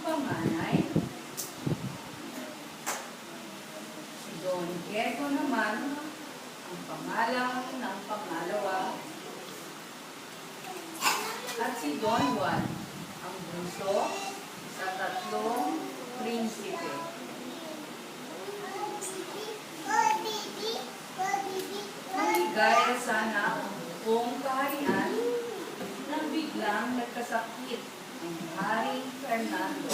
panganay. Si Don Diego naman ang pangalan ng pangalawa. At si Don Juan ang bunso sa tatlong prinsipe. Maligaya sana ang buong kaharian nang biglang nagkasakit ang Haring Fernando.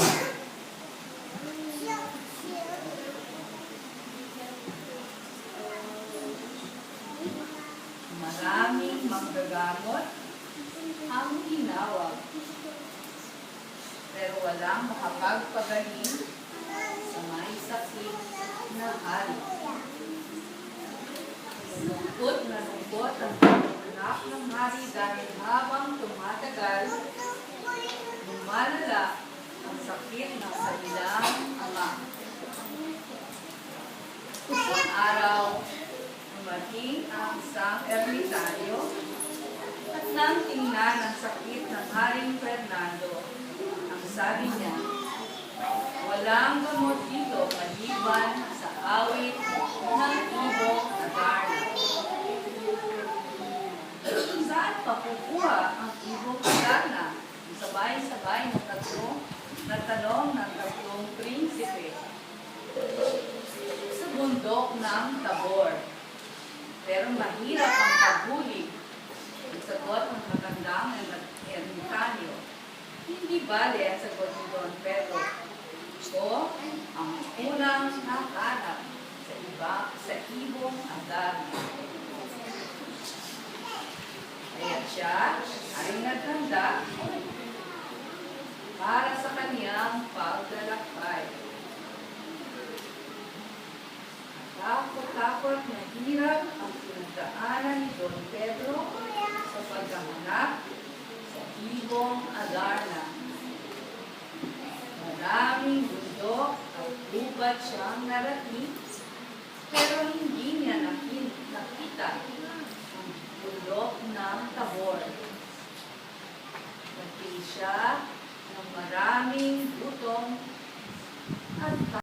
Maraming manggagamot ang tinawag, pero walang makapagpagaling sa may sakit na hari. Lungkot na lungkot ang anak ng hari dahil habang tumatagal, lumalala ang sakit ng kanilang ama. Isang araw, dumating ang isang ermitaryo at nang tingnan ang sakit ng Haring Fernando, ang sabi niya, walang gamot dito maliban sa awit ng ibong Adarna. Saan pakukuha ang ibong Adarna? Sabay-sabay na tanong ng tatlong prinsipe. Sa bundok ng Tabor. Pero mahirap ang paghuli. Ang sagot ng matandang ermitanyo. Hindi bale ang sagot ni Don Pedro. O ang unang nakanap sa ibong Adarna. Kaya siya ay naghanda para sa kaniyang paglalakbay. Takot-takot na hirap ang pinagdaanan ni Don Pedro sa paghahanap sa ibong Adarna. Maraming bundok at gubat siyang narating, pero hindi niya nakita ang bundok ng Tabor. Nagpili siya ng maraming gutom at